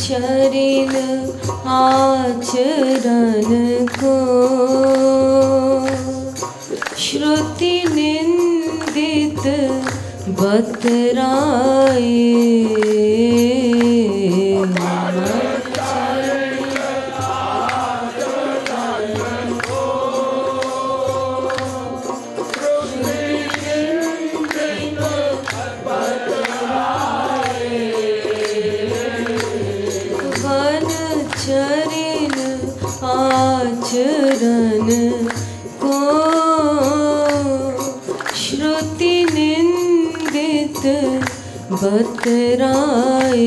चरिन आचरण को श्रुति निंदित बतराए। आचरण को श्रुति निंदित बतराए।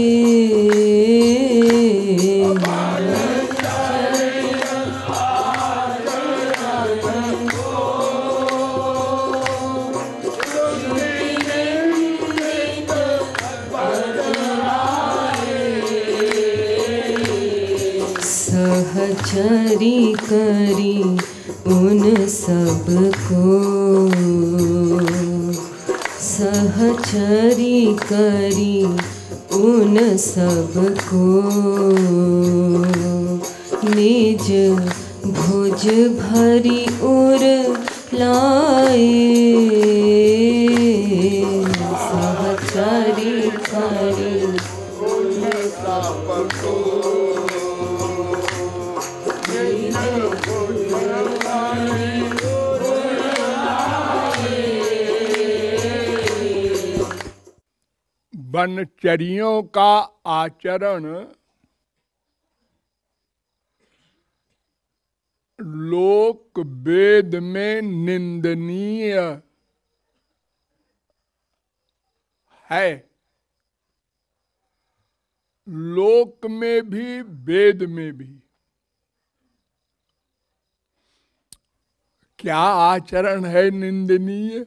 सहचरी करी उन सबको, सहचरी करी उन सबको निज भुज भरी उर लाए। सहचरी करी उन सबको वनचरियों का आचरण लोक वेद में निंदनीय है। लोक में भी वेद में भी क्या आचरण है निंदनीय?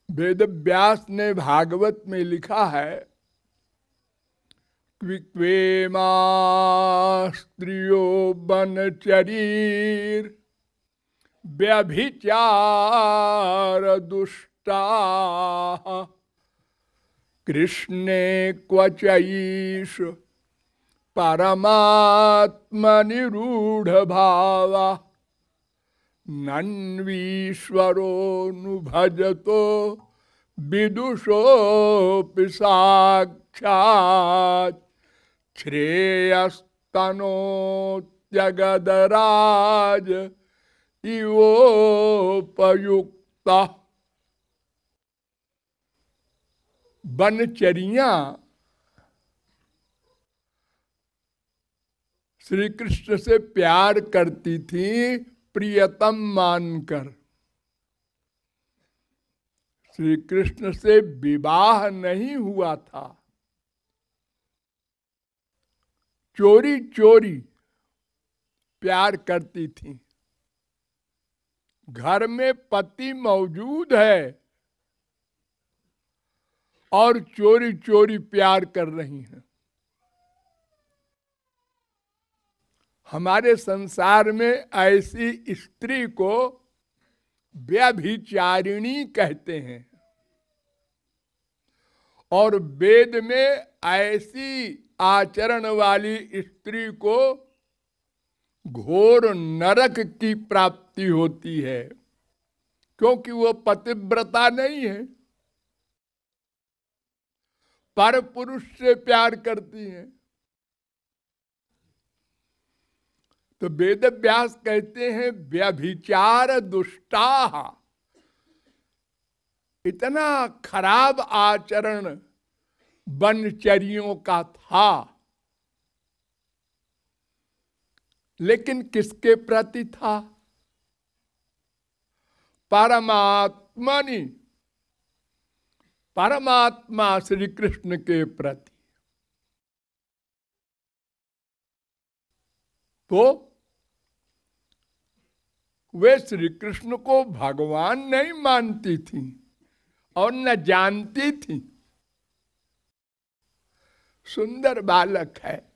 वेद व्यास ने भागवत में लिखा है, क्विक्वेमा स्त्रियो बनचरीर व्यभिचार दुष्टा कृष्णे क्वचईश परमात्मनिरूढ़ भावा नन्वीश्वरोऽनुभजतो विदुषोऽपि साक्षात् श्रेयस्तनोत्यगदराज इवोपयुक्ता। वनचरियां श्री कृष्ण से प्यार करती थी, प्रियतम मानकर। श्री कृष्ण से विवाह नहीं हुआ था, चोरी चोरी प्यार करती थी। घर में पति मौजूद है और चोरी चोरी प्यार कर रही हैं। हमारे संसार में ऐसी स्त्री को व्यभिचारिणी कहते हैं और वेद में ऐसी आचरण वाली स्त्री को घोर नरक की प्राप्ति होती है, क्योंकि वो पतिव्रता नहीं है, पर पुरुष से प्यार करती है। तो वेद व्यास कहते हैं व्यभिचार दुष्टा, इतना खराब आचरण वनचरियों का था, लेकिन किसके प्रति था? परमात्मनि, परमात्मा श्री कृष्ण के प्रति। तो वे श्री कृष्ण को भगवान नहीं मानती थी और न जानती थी। सुंदर बालक है,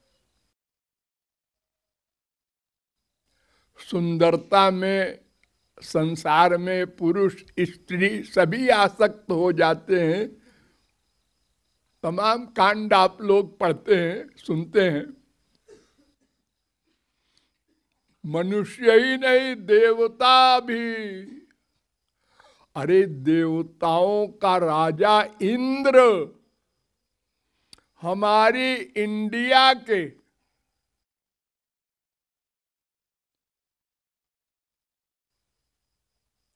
सुंदरता में संसार में पुरुष स्त्री सभी आसक्त हो जाते हैं, तमाम कांड आप लोग पढ़ते हैं, सुनते हैं। मनुष्य ही नहीं, देवता भी। अरे देवताओं का राजा इंद्र हमारी इंडिया के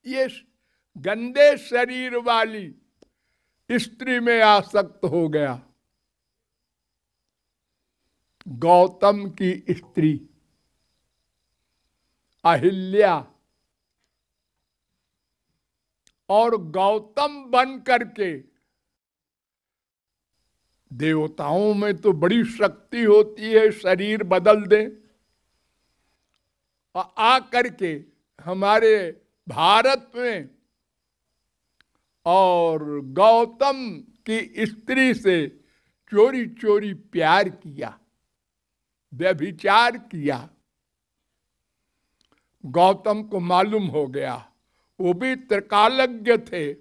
ये गंदे शरीर वाली स्त्री में आसक्त हो गया। गौतम की स्त्री अहिल्या, और गौतम बन करके, देवताओं में तो बड़ी शक्ति होती है शरीर बदल दे, और आ करके हमारे भारत में और गौतम की स्त्री से चोरी चोरी प्यार किया, व्यभिचार किया। गौतम को मालूम हो गया, वो भी त्रिकालज्ञ थे,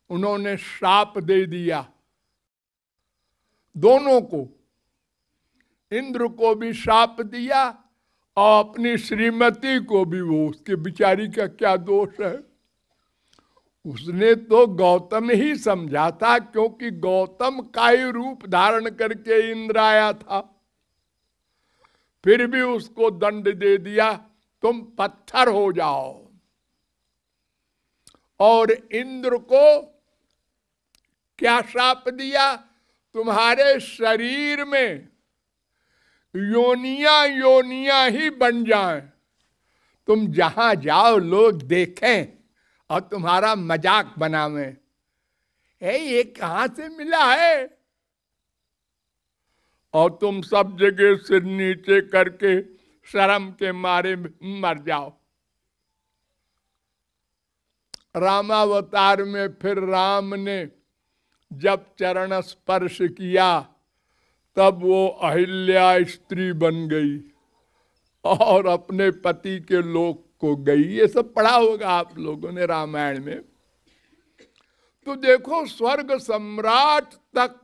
उन्होंने श्राप दे दिया दोनों को। इंद्र को भी श्राप दिया और अपनी श्रीमती को भी। वो उसके बिचारी का क्या दोष है, उसने तो गौतम ही समझा था, क्योंकि गौतम का ही रूप धारण करके इंद्र आया था। फिर भी उसको दंड दे दिया, तुम पत्थर हो जाओ। और इंद्र को क्या श्राप दिया, तुम्हारे शरीर में योनियां योनियां ही बन जाएं, तुम जहां जाओ लोग देखें और तुम्हारा मजाक बनावें। ये कहां से मिला है, और तुम सब जगह सिर नीचे करके शर्म के मारे मर जाओ। रामावतार में फिर राम ने जब चरण स्पर्श किया, तब वो अहिल्या स्त्री बन गई और अपने पति के लोक को गई। ये सब पढ़ा होगा आप लोगों ने रामायण में। तो देखो, स्वर्ग सम्राट तक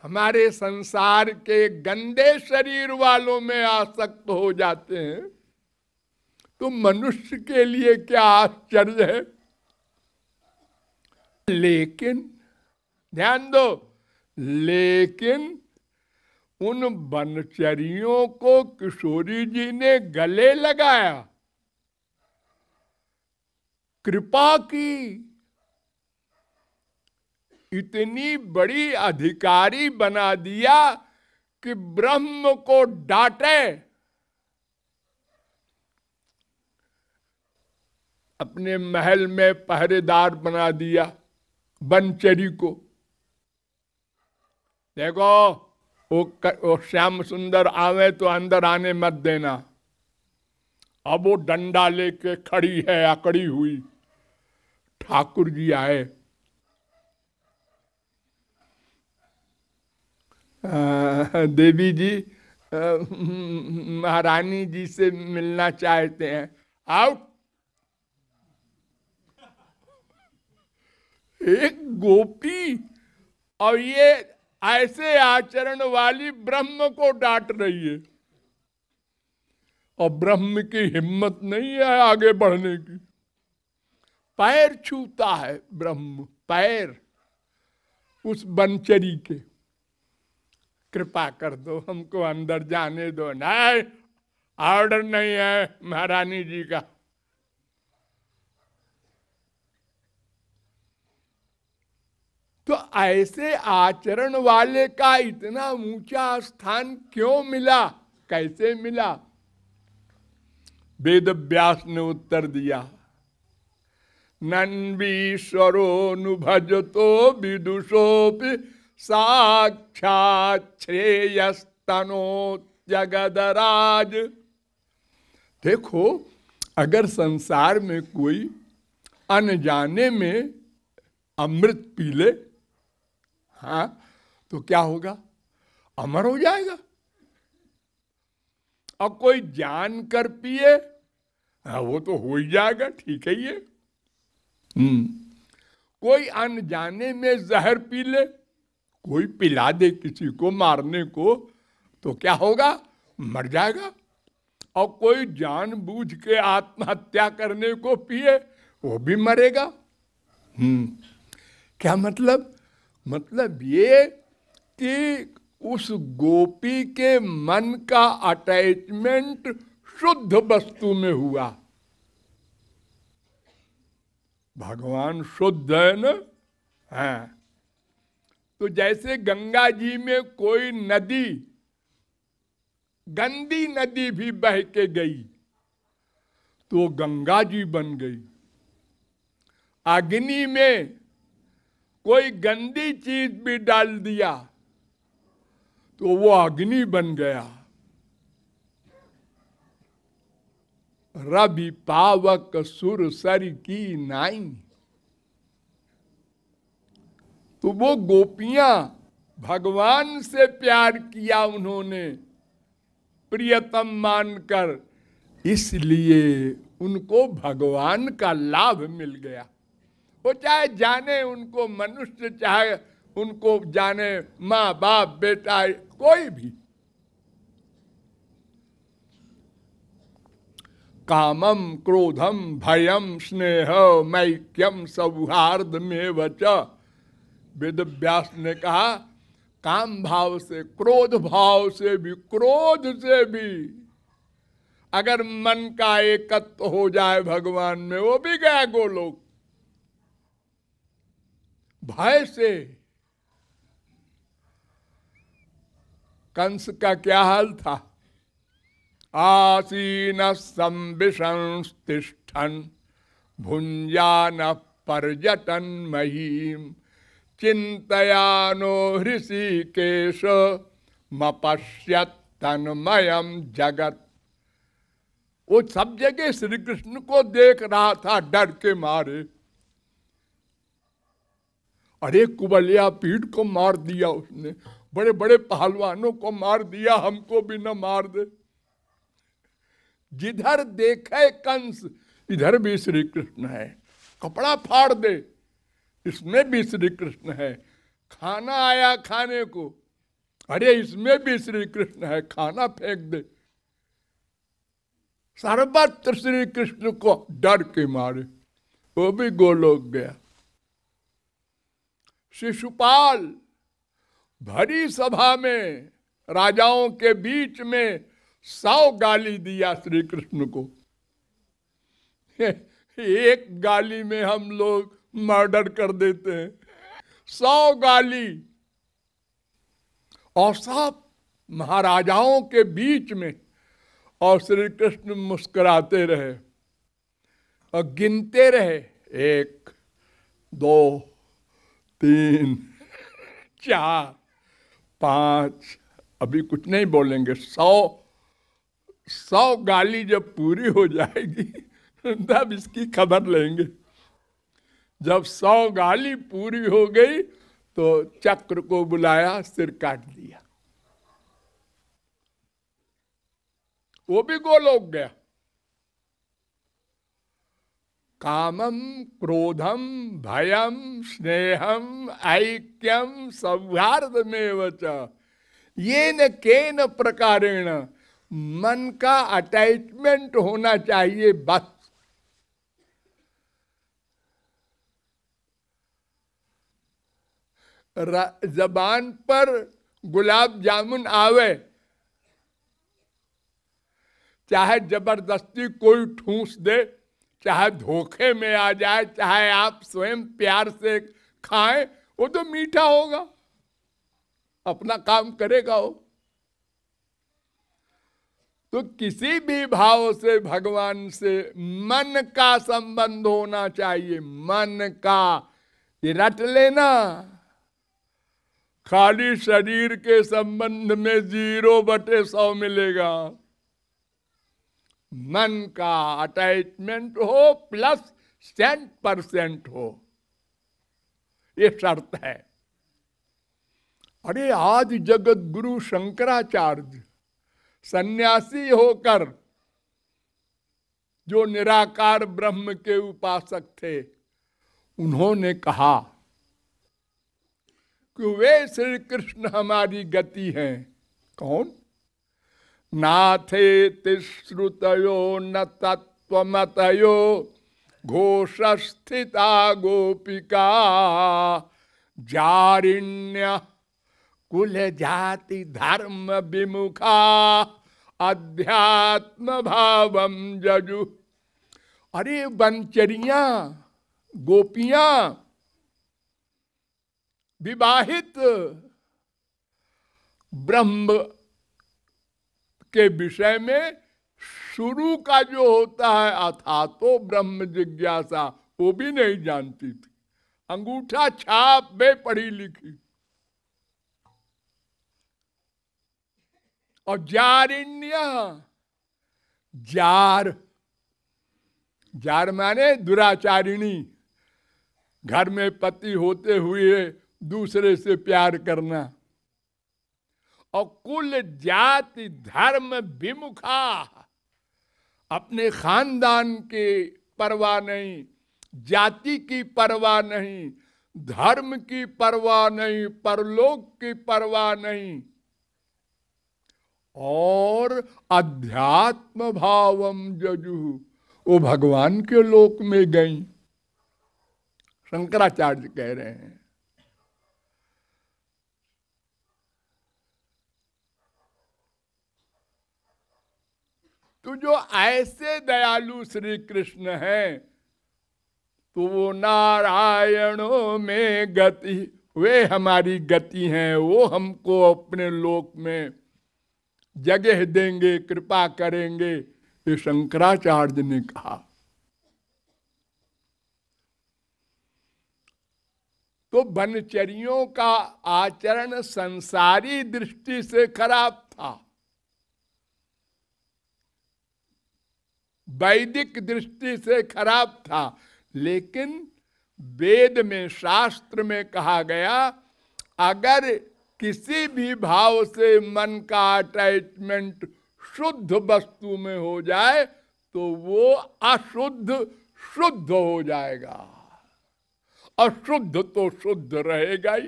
हमारे संसार के गंदे शरीर वालों में आसक्त हो जाते हैं, तो मनुष्य के लिए क्या आश्चर्य है। लेकिन ध्यान दो, लेकिन उन बनचरियों को किशोरी जी ने गले लगाया, कृपा की, इतनी बड़ी अधिकारी बना दिया कि ब्रह्म को डांटे। अपने महल में पहरेदार बना दिया बनचरी को। देखो, वो श्याम सुंदर आवे तो अंदर आने मत देना। अब वो डंडा लेके खड़ी है अकड़ी हुई, ठाकुर जी आए। देवी जी महारानी जी से मिलना चाहते हैं, आउट। एक गोपी और ये ऐसे आचरण वाली ब्रह्म को डांट रही है, और ब्रह्म की हिम्मत नहीं है आगे बढ़ने की। पैर छूता है ब्रह्म, पैर उस बनचरी के। कृपा कर दो, हमको अंदर जाने दो। नहीं, ऑर्डर नहीं है महारानी जी का। तो ऐसे आचरण वाले का इतना ऊंचा स्थान क्यों मिला, कैसे मिला? वेद व्यास ने उत्तर दिया, नन्वीश्वरोऽनुभजतो विदुषोऽपि साक्षात् श्रेयस्तनो जगदराज। देखो, अगर संसार में कोई अनजाने में अमृत पी ले, हाँ, तो क्या होगा? अमर हो जाएगा। और कोई जान कर पिए, हाँ, वो तो हो ही जाएगा, ठीक है ये। कोई अनजाने में जहर पी ले, कोई पिला दे किसी को मारने को, तो क्या होगा? मर जाएगा। और कोई जानबूझ के आत्महत्या करने को पिए, वो भी मरेगा। क्या मतलब? मतलब ये कि उस गोपी के मन का अटैचमेंट शुद्ध वस्तु में हुआ। भगवान शुद्ध है ना? हाँ। तो जैसे गंगा जी में कोई नदी, गंदी नदी भी बह के गई तो गंगा जी बन गई। अग्नि में कोई गंदी चीज भी डाल दिया तो वो अग्नि बन गया। रवि पावक सुर सर की नाई। तो वो गोपियां भगवान से प्यार किया उन्होंने, प्रियतम मानकर, इसलिए उनको भगवान का लाभ मिल गया। वो चाहे जाने उनको मनुष्य, चाहे उनको जाने माँ बाप बेटा, कोई भी। कामम क्रोधम भयम स्नेह मैक्यम सौहार्द में वच। वेद व्यास ने कहा काम भाव से, क्रोध भाव से भी, क्रोध से भी अगर मन का एकत्व हो जाए भगवान में, वो भी गया गोलोक। भय से कंस का क्या हाल था? आसीन संविशंस्तिष्ठन् भुंजान पर्यटन महीम चिंतयानो हृषिकेश मपश्यत् तन्मयम् जगत। वो सब जगह श्री कृष्ण को देख रहा था डर के मारे। अरे कुबलिया पीठ को मार दिया उसने, बड़े बड़े पहलवानों को मार दिया, हमको भी न मार दे। जिधर देखे कंस, इधर भी श्री कृष्ण है। कपड़ा फाड़ दे, इसमें भी श्री कृष्ण है। खाना आया खाने को, अरे इसमें भी श्री कृष्ण है, खाना फेंक दे। सर्वत्र श्री कृष्ण को डर के मारे, वो भी गोलोक गया। शिशुपाल भरी सभा में, राजाओं के बीच में 100 गाली दिया श्री कृष्ण को। एक गाली में हम लोग मर्डर कर देते हैं, 100 गाली। और सब महाराजाओं के बीच में, और श्री कृष्ण मुस्कुराते रहे और गिनते रहे, 1 2 3 4 5, अभी कुछ नहीं बोलेंगे। 100 गाली जब पूरी हो जाएगी तब इसकी खबर लेंगे। जब 100 गाली पूरी हो गई तो चक्र को बुलाया, सिर काट दिया। वो भी गोलोक गया। कामम क्रोधम भयम स्नेहम ऐक्यम सौहार्द में वच ये न केन प्रकारेण, मन का अटैचमेंट होना चाहिए बस। जबान पर गुलाब जामुन आवे, चाहे जबरदस्ती कोई ठूस दे, चाहे धोखे में आ जाए, चाहे आप स्वयं प्यार से खाएं, वो तो मीठा होगा, अपना काम करेगा वो। तो किसी भी भाव से भगवान से मन का संबंध होना चाहिए, मन का। ये रट लेना, खाली शरीर के संबंध में 0/100 मिलेगा। मन का अटैचमेंट हो प्लस 100% हो, ये शर्त है। अरे आज जगत गुरु शंकराचार्य सन्यासी होकर जो निराकार ब्रह्म के उपासक थे, उन्होंने कहा कि वे श्री कृष्ण हमारी गति हैं। कौन? नाथे तिश्रुतयो न तत्वमतयो घोषस्थिता गोपिका जारिण्य कुल जाति धर्म विमुखा अध्यात्म भावम जजु। अरे बनचरियां, गोपियां, विवाहित ब्रह्म के विषय में शुरू का जो होता है अथा तो ब्रह्म जिज्ञासा, वो भी नहीं जानती थी। अंगूठा छाप में पढ़ी लिखी। और जारिण्य, जार, जार माने दुराचारिणी, घर में पति होते हुए दूसरे से प्यार करना। और कुल जाति धर्म विमुखा, अपने खानदान की परवाह नहीं, जाति की परवाह नहीं, धर्म की परवाह नहीं, परलोक की परवाह नहीं, और अध्यात्म भावम जजु, वो भगवान के लोक में गई। शंकराचार्य कह रहे हैं। तो जो ऐसे दयालु श्री कृष्ण हैं, तो वो नारायणों में गति, वे हमारी गति हैं। वो हमको अपने लोक में जगह देंगे, कृपा करेंगे, ये शंकराचार्य ने कहा। तो बनचरियों का आचरण संसारी दृष्टि से खराब था, वैदिक दृष्टि से खराब था, लेकिन वेद में, शास्त्र में कहा गया, अगर किसी भी भाव से मन का अटैचमेंट शुद्ध वस्तु में हो जाए तो वो अशुद्ध शुद्ध हो जाएगा। अशुद्ध तो शुद्ध रहेगा ही।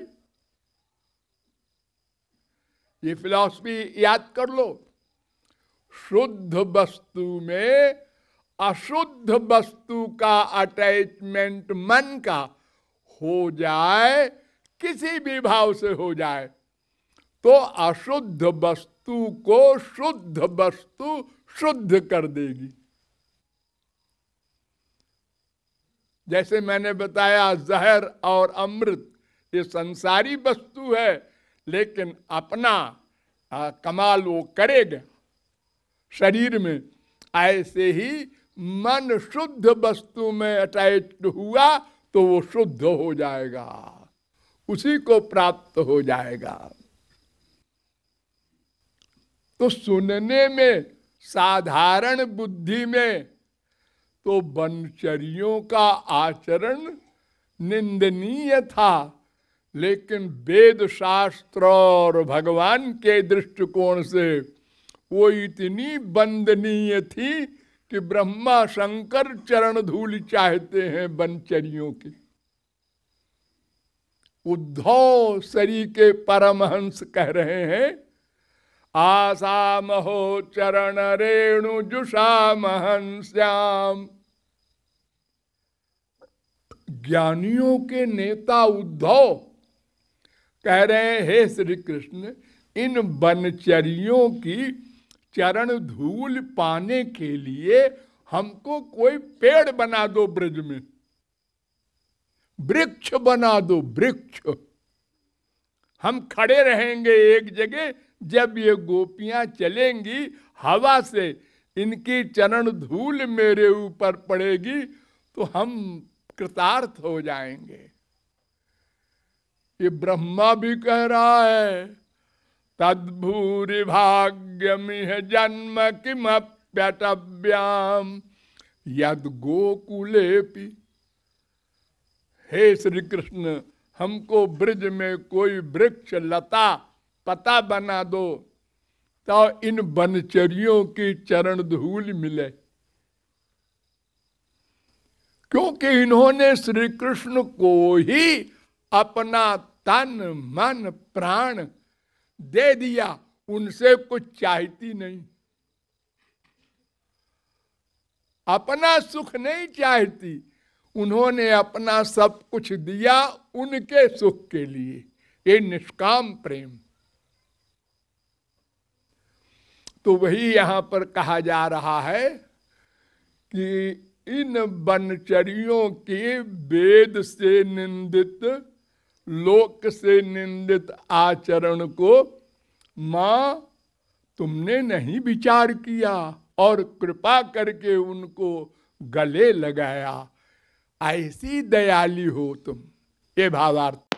ये फिलॉसफी याद कर लो। शुद्ध वस्तु में अशुद्ध वस्तु का अटैचमेंट मन का हो जाए, किसी भी भाव से हो जाए, तो अशुद्ध वस्तु को शुद्ध वस्तु शुद्ध कर देगी। जैसे मैंने बताया, जहर और अमृत ये संसारी वस्तु है, लेकिन अपना कमाल वो करेगा शरीर में। ऐसे ही मन शुद्ध वस्तु में अटैच्ड हुआ तो वो शुद्ध हो जाएगा, उसी को प्राप्त हो जाएगा। तो सुनने में, साधारण बुद्धि में तो बनचरियों का आचरण निंदनीय था, लेकिन वेद शास्त्र और भगवान के दृष्टिकोण से वो इतनी वंदनीय थी कि ब्रह्मा शंकर चरण धूलि चाहते हैं बनचरियों की। उद्धव सरी के परमहंस कह रहे हैं, आसामहो चरण रेणु जुषामहंस्याम। ज्ञानियों के नेता उद्धव कह रहे हैं, हे श्री कृष्ण, इन बनचरियों की चरण धूल पाने के लिए हमको कोई पेड़ बना दो, ब्रज में वृक्ष बना दो, वृक्ष। हम खड़े रहेंगे एक जगह, जब ये गोपियां चलेंगी हवा से, इनकी चरण धूल मेरे ऊपर पड़ेगी तो हम कृतार्थ हो जाएंगे। ये ब्रह्मा भी कह रहा है, तद्भूरि भाग्यमिह जन्म किमप्यटव्याम यद गोकुलेपि। हे श्री कृष्ण, हमको ब्रज में कोई वृक्ष लता पता बना दो तो इन बनचरियों की चरण धूल मिले। क्योंकि इन्होंने श्री कृष्ण को ही अपना तन मन प्राण दे दिया, उनसे कुछ चाहती नहीं, अपना सुख नहीं चाहती, उन्होंने अपना सब कुछ दिया उनके सुख के लिए। ये निष्काम प्रेम। तो वही यहां पर कहा जा रहा है कि इन वनचरियों के वेद से निंदित, लोक से निंदित आचरण को मां तुमने नहीं विचार किया और कृपा करके उनको गले लगाया। ऐसी दयालु हो तुम। ये भावार्थ।